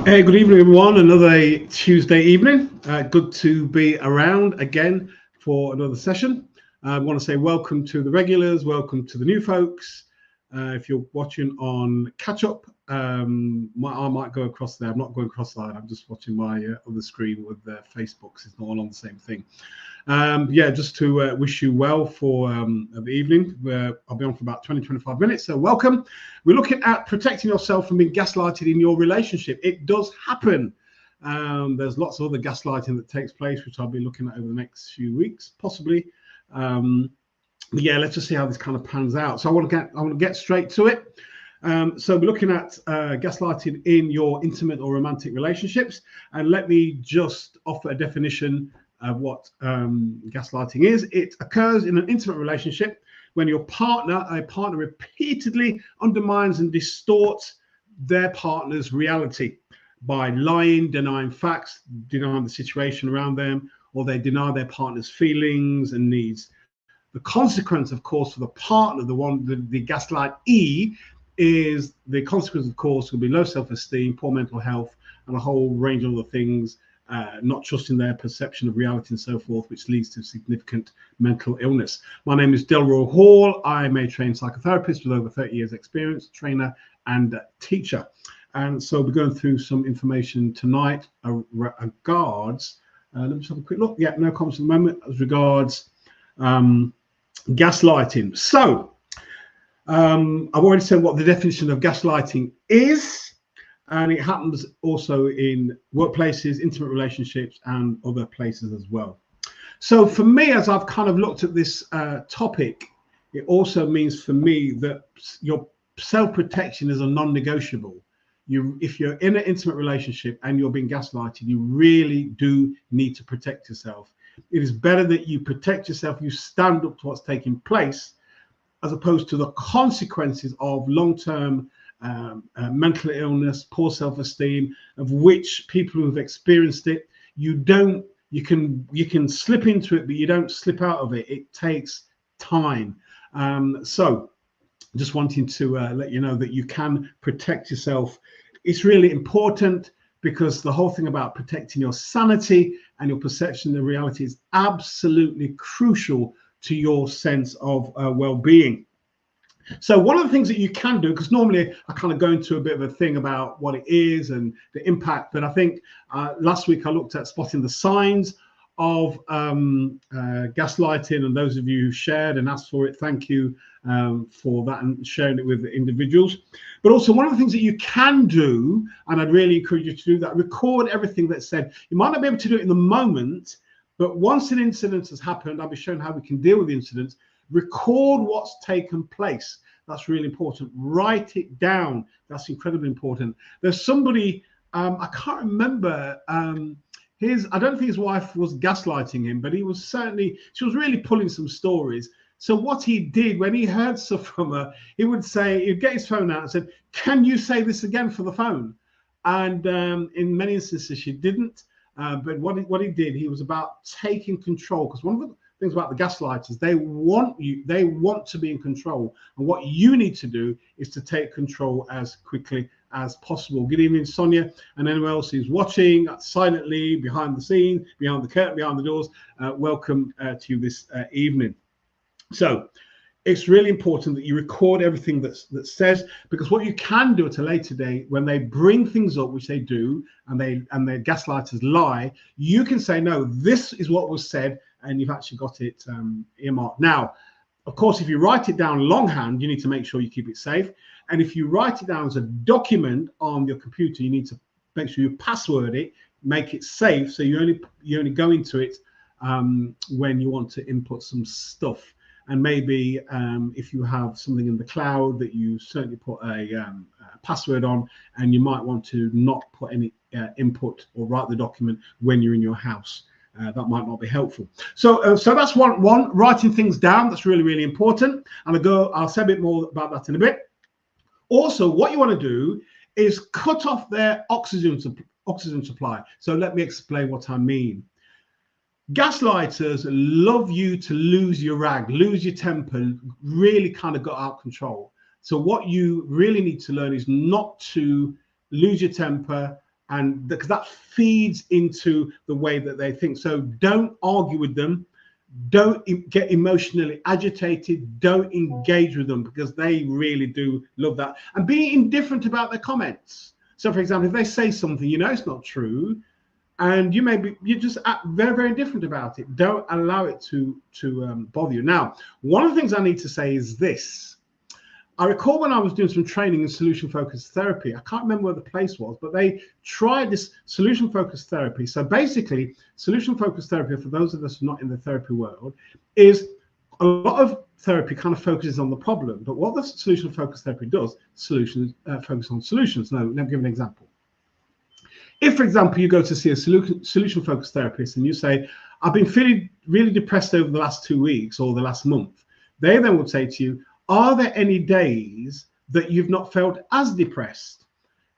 Hey, good evening, everyone. Another Tuesday evening. Good to be around again for another session. I want to say welcome to the regulars, welcome to the new folks. If you're watching on catch up, I might go across there. I'm not going across there. I'm just watching my other screen with Facebook. It's not all on the same thing. Just to wish you well for the evening. I'll be on for about 20-25 minutes, so welcome. We're looking at protecting yourself from being gaslighted in your relationship. It does happen. There's lots of other gaslighting that takes place, which I'll be looking at over the next few weeks, possibly. Let's just see how this kind of pans out. So I want to get straight to it. So we're looking at gaslighting in your intimate or romantic relationships, and let me just offer a definition of what gaslighting is. It occurs in an intimate relationship when a partner repeatedly undermines and distorts their partner's reality by lying, denying facts, denying the situation around them, or they deny their partner's feelings and needs. The consequence, of course, for the partner, the gaslightee, is the consequence, of course, will be low self-esteem, poor mental health, and a whole range of other things, not trusting their perception of reality and so forth, which leads to significant mental illness. My name is Delroy Hall. I'm a trained psychotherapist with over 30 years experience, trainer and teacher. And so we're going through some information tonight regards, let me just have a quick look. Yeah, no comments at the moment as regards gaslighting. So I've already said what the definition of gaslighting is. And it happens also in workplaces, intimate relationships, and other places as well. So for me, as I've kind of looked at this topic, it also means for me that your self-protection is a non-negotiable. If you're in an intimate relationship and you're being gaslighted, you really do need to protect yourself. It is better that you protect yourself, you stand up to what's taking place, as opposed to the consequences of long-term mental illness, poor self-esteem, of which people who've experienced it, you can slip into it, but you don't slip out of it. It takes time. So just wanting to let you know that you can protect yourself. It's really important, because the whole thing about protecting your sanity and your perception of reality is absolutely crucial to your sense of well-being. So one of the things that you can do, because normally I kind of go into a bit of a thing about what it is and the impact, but I think last week I looked at spotting the signs of gaslighting, and those of you who shared and asked for it, thank you for that and sharing it with individuals. But also one of the things that you can do, and I'd really encourage you to do that, record everything that's said. You might not be able to do it in the moment, but once an incident has happened, I'll be showing how we can deal with the incidents. Record what's taken place. That's really important. Write it down. That's incredibly important. There's somebody, I can't remember, I don't think his wife was gaslighting him, but she was really pulling some stories. So what he did when he heard stuff from her, he'd get his phone out and said, "Can you say this again for the phone?" And in many instances she didn't. But what he did, he was about taking control, because one of the things about the gaslighters, they want to be in control, and what you need to do is to take control as quickly as possible. Good evening, Sonia, and anyone else who's watching silently behind the scene, behind the curtain, behind the doors. Welcome to you this evening. So it's really important that you record everything that says, because what you can do at a later date, when they bring things up, which they do, and their gaslighters lie, you can say, no, this is what was said, and you've actually got it earmarked. Now, of course, if you write it down longhand, you need to make sure you keep it safe. And if you write it down as a document on your computer, you need to make sure you password it, make it safe, so you only go into it when you want to input some stuff. And maybe if you have something in the cloud, that you certainly put a password on, and you might want to not put any input or write the document when you're in your house. That might not be helpful. So that's one, writing things down. That's really, really important. And I'll say a bit more about that in a bit. Also, what you want to do is cut off their oxygen supply. So let me explain what I mean. Gaslighters love you to lose your rag, lose your temper, really kind of got out of control. So what you really need to learn is not to lose your temper and because that feeds into the way that they think. So don't argue with them. Don't get emotionally agitated. Don't engage with them, because they really do love that. And be indifferent about their comments. So, for example, if they say something you know it's not true, and you just act very, very indifferent about it. Don't allow it to bother you. Now, one of the things I need to say is this. I recall when I was doing some training in solution-focused therapy, I can't remember where the place was, but they tried this solution-focused therapy. So basically, solution-focused therapy, for those of us not in the therapy world, is a lot of therapy kind of focuses on the problem. But what the solution-focused therapy does, focus on solutions. Now, let me give an example. If, for example, you go to see a solution-focused therapist and you say, I've been feeling really depressed over the last 2 weeks or the last month, they then would say to you, are there any days that you've not felt as depressed?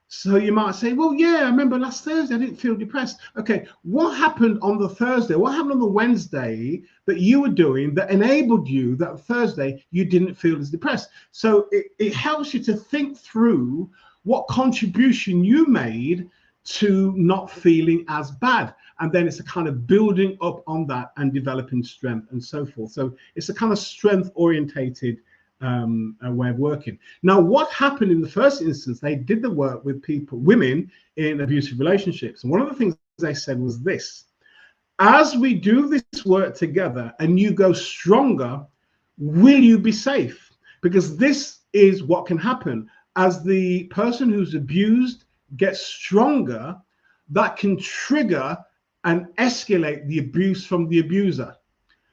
So you might say, well, yeah, I remember last Thursday I didn't feel depressed. Okay, what happened on the Thursday? What happened on the Wednesday that you were doing that enabled you that Thursday you didn't feel as depressed? So it helps you to think through what contribution you made to not feeling as bad. And then it's a kind of building up on that and developing strength and so forth. So it's a kind of strength orientated way of working. Now, what happened in the first instance, they did the work with women in abusive relationships. And one of the things they said was this: as we do this work together and you go stronger, will you be safe? Because this is what can happen. As the person who's abused gets stronger, that can trigger and escalate the abuse from the abuser.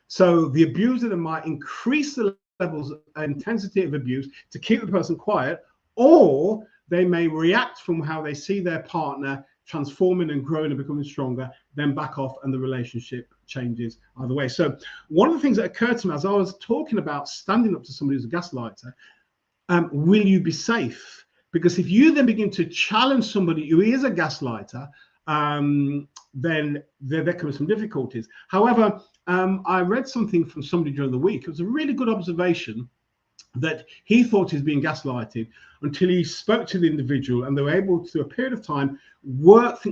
So the abuser then might increase the levels of intensity of abuse to keep the person quiet, or they may react from how they see their partner transforming and growing and becoming stronger, then back off and the relationship changes either way. So one of the things that occurred to me as I was talking about standing up to somebody who's a gaslighter, will you be safe? Because if you then begin to challenge somebody who is a gaslighter, then there comes some difficulties. However, I read something from somebody during the week. It was a really good observation that he thought he was being gaslighted until he spoke to the individual and they were able to, a period of time,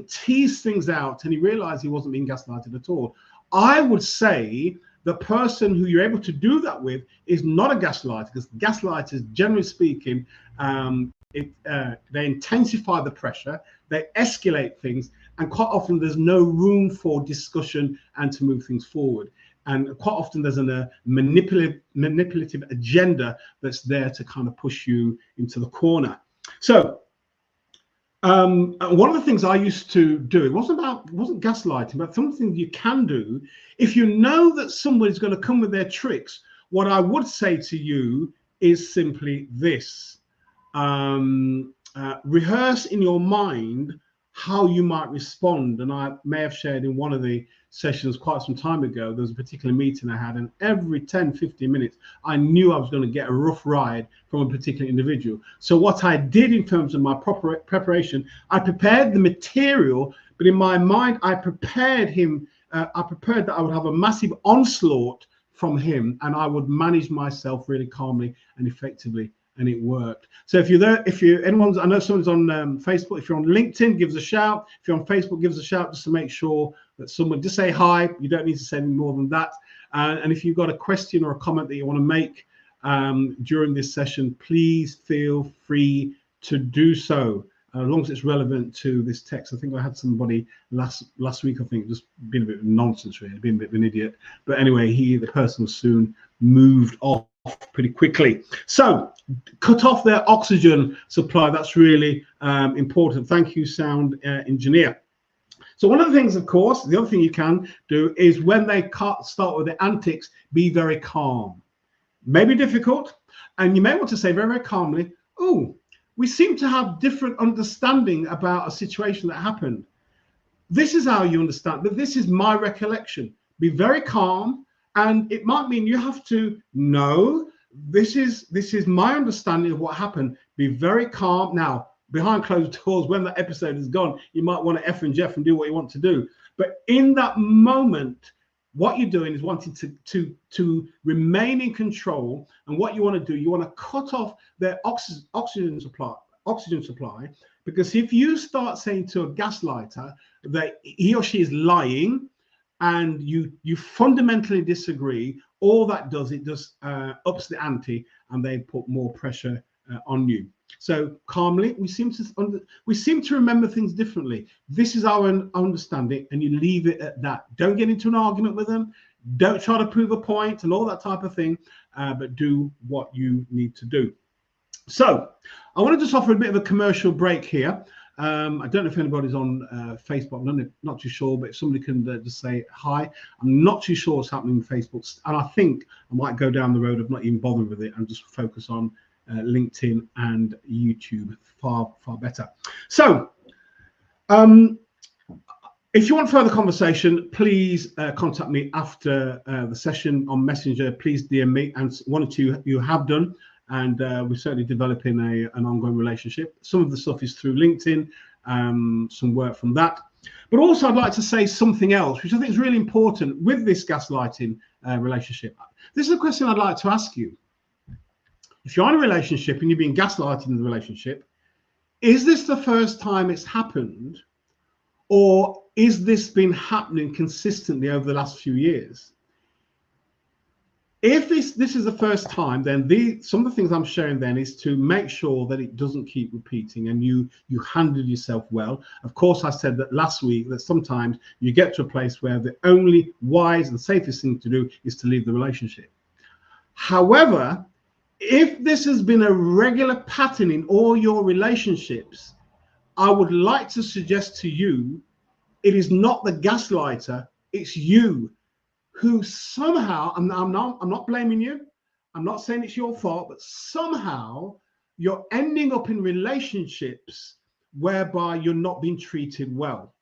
tease things out, and he realized he wasn't being gaslighted at all. I would say the person who you're able to do that with is not a gaslighter, because gaslighters, generally speaking, they intensify the pressure, they escalate things, and quite often there's no room for discussion and to move things forward. And quite often there's a manipulative agenda that's there to kind of push you into the corner. So one of the things I used to do, it wasn't gaslighting, but something you can do. If you know that somebody's going to come with their tricks, what I would say to you is simply this. Rehearse in your mind how you might respond. And I may have shared in one of the sessions quite some time ago, there was a particular meeting I had, and every 10-15 minutes I knew I was going to get a rough ride from a particular individual. So what I did in terms of my proper preparation, I prepared the material, but in my mind I prepared that I would have a massive onslaught from him, and I would manage myself really calmly and effectively. And it worked. So if you're there, I know someone's on Facebook. If you're on LinkedIn, give us a shout. If you're on Facebook, give us a shout, just to make sure that someone, just say hi. You don't need to say any more than that. And if you've got a question or a comment that you want to make during this session, please feel free to do so, as long as it's relevant to this text. I think I had somebody last week, I think, just been a bit of nonsense, really, being a bit of an idiot. But anyway, the person was soon moved off pretty quickly. So cut off their oxygen supply. That's really important. Thank you, sound engineer. So one of the things, of course, the other thing you can do is when they start with their antics, be very calm. Maybe difficult, and you may want to say very, very calmly, oh, we seem to have different understanding about a situation that happened. This is how you understand, but this is my recollection. Be very calm. And it might mean you have to know this is my understanding of what happened. Be very calm. Now, behind closed doors, when that episode is gone, you might want to F and Jeff and do what you want to do. But in that moment, what you're doing is wanting to remain in control. And what you want to do, you want to cut off their oxygen supply. oxygen supply. Because if you start saying to a gaslighter that he or she is lying and you fundamentally disagree, all that does, it just ups the ante and they put more pressure on you. So calmly, we seem to remember things differently. This is our understanding, and you leave it at that. Don't get into an argument with them. Don't try to prove a point and all that type of thing, but do what you need to do. So I want to just offer a bit of a commercial break here. I don't know if anybody's on Facebook. I'm not too sure, but if somebody can just say hi. I'm not too sure what's happening on Facebook, and I think I might go down the road of not even bothering with it and just focus on LinkedIn and YouTube far better. So if you want further conversation, please contact me after the session on Messenger. Please DM me, and one or two you have done, and we're certainly developing an ongoing relationship. Some of the stuff is through LinkedIn, some work from that. But also I'd like to say something else, which I think is really important with this gaslighting relationship. This is a question I'd like to ask you. If you're in a relationship and you're being gaslighted in the relationship, is this the first time it's happened, or is this been happening consistently over the last few years? If this is the first time, then some of the things I'm sharing then is to make sure that it doesn't keep repeating and you handle yourself well. Of course, I said that last week that sometimes you get to a place where the only wise and safest thing to do is to leave the relationship. However, if this has been a regular pattern in all your relationships, I would like to suggest to you, it is not the gaslighter, it's you who somehow, I'm not blaming you, I'm not saying it's your fault, but somehow you're ending up in relationships whereby you're not being treated well.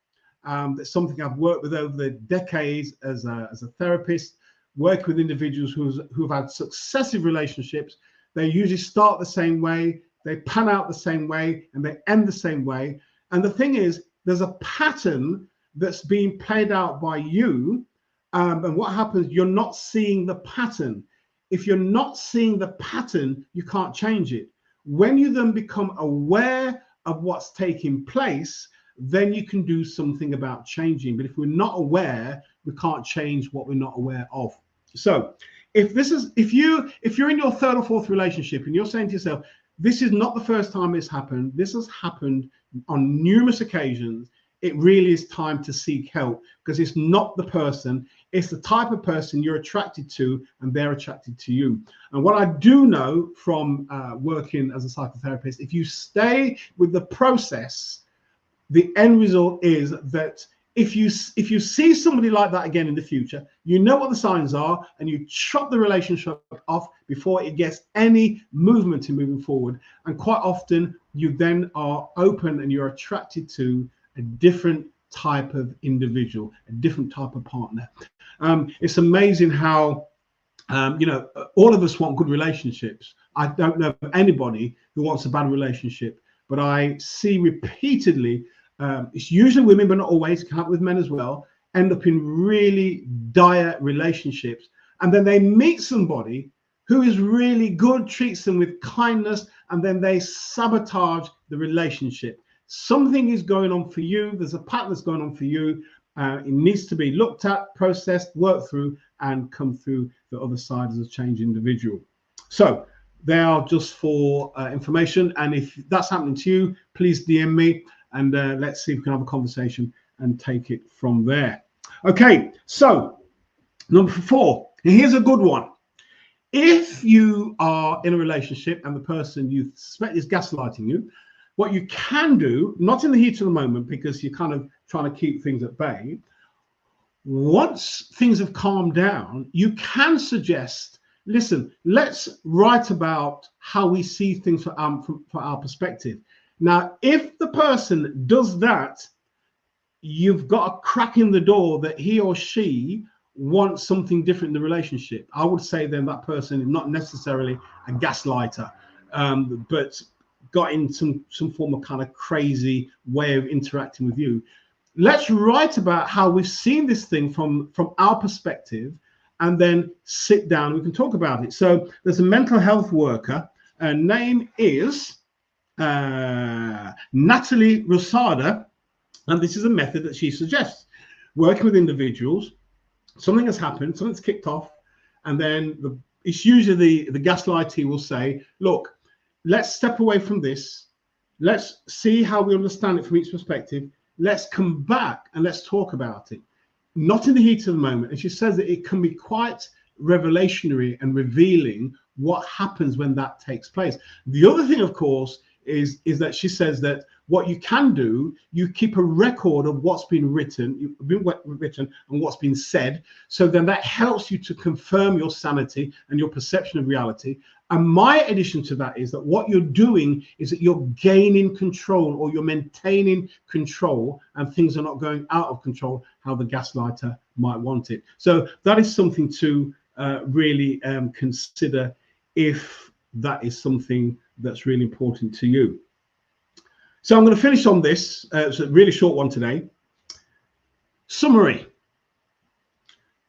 That's something I've worked with over the decades as a therapist, working with individuals who've had successive relationships. They usually start the same way, they pan out the same way, and they end the same way. And the thing is, there's a pattern that's being played out by you. And what happens, you're not seeing the pattern. If you're not seeing the pattern, you can't change it. When you then become aware of what's taking place, then you can do something about changing. But if we're not aware, we can't change what we're not aware of. So if you're in your third or fourth relationship and you're saying to yourself, this is not the first time it's happened, this has happened on numerous occasions, it really is time to seek help, because it's not the person, it's the type of person you're attracted to and they're attracted to you. And what I do know from working as a psychotherapist, if you stay with the process, the end result is that if you see somebody like that again in the future, you know what the signs are and you chop the relationship off before it gets any movement in moving forward. And quite often you then are open and you're attracted to a different type of individual, a different type of partner. It's amazing how, all of us want good relationships. I don't know anybody who wants a bad relationship, but I see repeatedly, it's usually women, but not always, can happen with men as well, end up in really dire relationships. And then they meet somebody who is really good, treats them with kindness, and then they sabotage the relationship. Something is going on for you. There's a pattern that's going on for you. It needs to be looked at, processed, worked through, and come through the other side as a changed individual. So they are just for information. And if that's happening to you, please DM me and let's see if we can have a conversation and take it from there. Okay, so number 4, and here's a good one. If you are in a relationship and the person you suspect is gaslighting you, what you can do, not in the heat of the moment, because you're kind of trying to keep things at bay, once things have calmed down, you can suggest, listen, let's write about how we see things from our perspective. Now, if the person does that, you've got a crack in the door that he or she wants something different in the relationship. I would say then that person is not necessarily a gaslighter, but got in some form of kind of crazy way of interacting with you. Let's write about how we've seen this thing from our perspective, and then sit down. We can talk about it. So there's a mental health worker. Her name is Natalie Rosada, and this is a method that she suggests. Working with individuals, something has happened, something's kicked off, and then it's usually the gaslightee will say, look, let's step away from this. Let's see how we understand it from each perspective. Let's come back and let's talk about it. Not in the heat of the moment. And she says that it can be quite revelationary and revealing what happens when that takes place. The other thing, of course, is that she says that what you can do, you keep a record of what's been written and what's been said. So then that helps you to confirm your sanity and your perception of reality. And my addition to that is that what you're doing is that you're gaining control, or you're maintaining control, and things are not going out of control how the gaslighter might want it. So that is something to really consider if that is something that's really important to you. So I'm going to finish on this. It's a really short one today. Summary.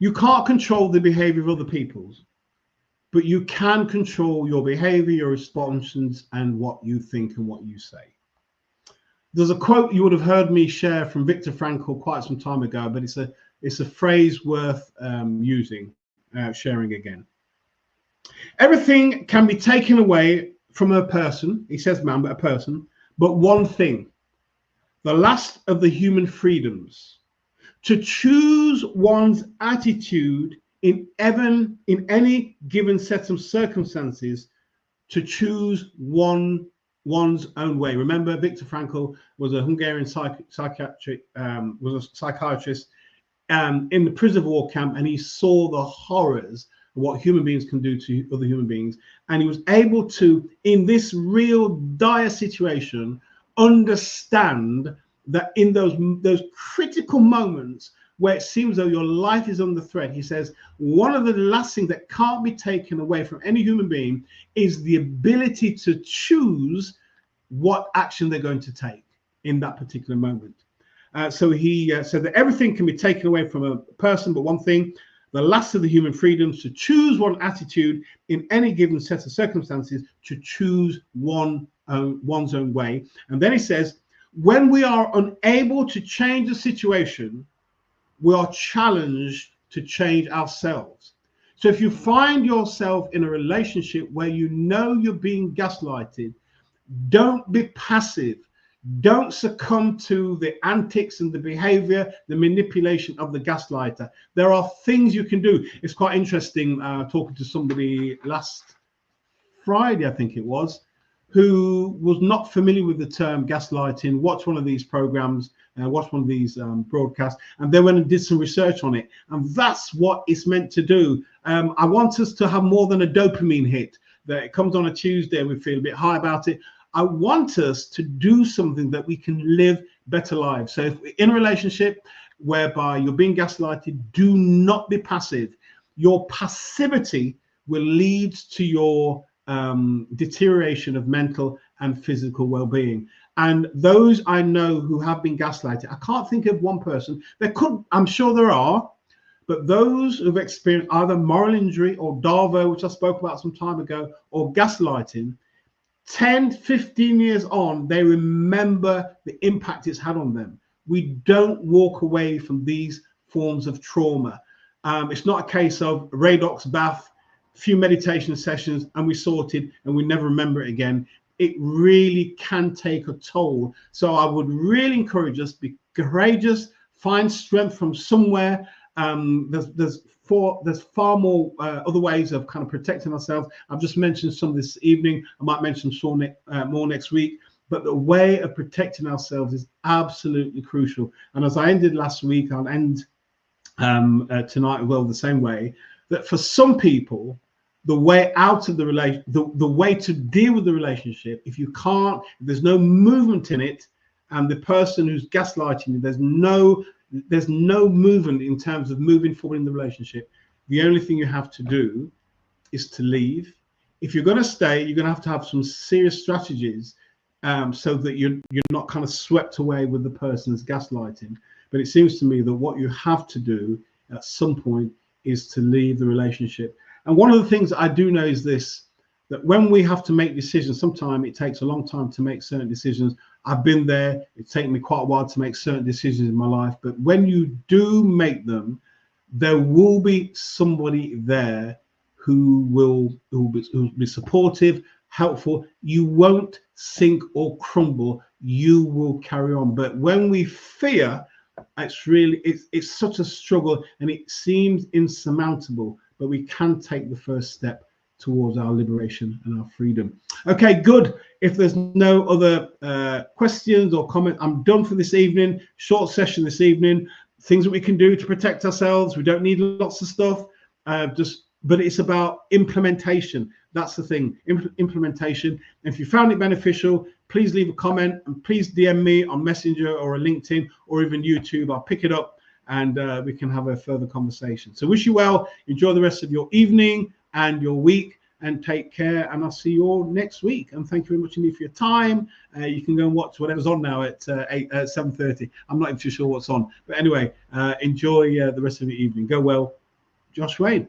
You can't control the behavior of other people, but you can control your behavior, your responses, and what you think and what you say. There's a quote you would have heard me share from Viktor Frankl quite some time ago, but it's a phrase worth sharing again. Everything can be taken away from a person, he says man, but a person, but one thing, the last of the human freedoms, to choose one's attitude in any given set of circumstances, to choose one's own way. Remember, Viktor Frankl was a Hungarian psychiatrist in the prison of war camp, and he saw the horrors of what human beings can do to other human beings, and he was able to, in this real dire situation, understand that in those critical moments where it seems though your life is under threat, he says, one of the last things that can't be taken away from any human being is the ability to choose what action they're going to take in that particular moment. So he said that everything can be taken away from a person, but one thing, the last of the human freedoms, to choose one attitude in any given set of circumstances, to choose one's own way. And then he says, when we are unable to change the situation, we are challenged to change ourselves. So if you find yourself in a relationship where you know you're being gaslighted, don't be passive. Don't succumb to the antics and the behavior, the manipulation of the gaslighter. There are things you can do. It's quite interesting talking to somebody last Friday, I think it was, who was not familiar with the term gaslighting, watched one of these programs, watched one of these broadcasts, and they went and did some research on it. And that's what it's meant to do. I want us to have more than a dopamine hit, that it comes on a Tuesday and we feel a bit high about it. I want us to do something that we can live better lives. So if we're in a relationship whereby you're being gaslighted, do not be passive. Your passivity will lead to your deterioration of mental and physical well-being. And those I know who have been gaslighted, I can't think of one person. There could, I'm sure there are, but those who've experienced either moral injury or Darvo, which I spoke about some time ago, or gaslighting, 10, 15 years on, they remember the impact it's had on them. We don't walk away from these forms of trauma. It's not a case of redox bath, few meditation sessions, and we sorted and we never remember it again. It really can take a toll. So I would really encourage us, be courageous, find strength from somewhere. There's far more other ways of kind of protecting ourselves. I've just mentioned some this evening. I might mention some more next week. But the way of protecting ourselves is absolutely crucial. And as I ended last week, I'll end tonight well the same way. That for some people, the way out of the relation, the way to deal with the relationship, if there's no movement in it, and the person who's gaslighting you, there's no movement in terms of moving forward in the relationship. The only thing you have to do is to leave. If you're going to stay, you're going to have some serious strategies so that you're not kind of swept away with the person's gaslighting. But it seems to me that what you have to do at some point is to leave the relationship. And one of the things I do know is this: that when we have to make decisions, sometimes it takes a long time to make certain decisions. I've been there. It's taken me quite a while to make certain decisions in my life. But when you do make them, there will be somebody there who will be supportive, helpful. You won't sink or crumble. You will carry on. But when we fear, it's such a struggle, and it seems insurmountable. But we can take the first step towards our liberation and our freedom. Okay, good. If there's no other questions or comments, I'm done for this evening. Short session this evening. Things that we can do to protect ourselves. We don't need lots of stuff. But it's about implementation. That's the thing. Implementation. And if you found it beneficial, please leave a comment and please DM me on Messenger or a LinkedIn or even YouTube. I'll pick it up and we can have a further conversation. So wish you well. Enjoy the rest of your evening and your week, and take care, and I'll see you all next week. And thank you very much indeed for your time. You can go and watch whatever's on now at 7:30. I'm not even too sure what's on, but anyway, enjoy the rest of your evening. Go well. Josh Wayne.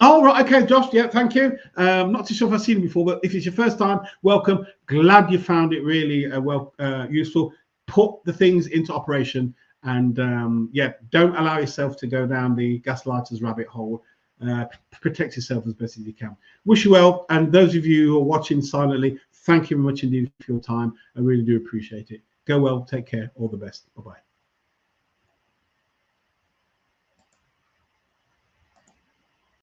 Oh, right. Okay, Josh. Yeah, thank you. Not too sure if I've seen him before, but if it's your first time, welcome. Glad you found it really useful. Put the things into operation, and yeah, don't allow yourself to go down the gaslighters rabbit hole. Protect yourself as best as you can. Wish you well, and those of you who are watching silently, thank you very much indeed for your time. I really do appreciate it. Go well, take care, all the best. Bye-bye.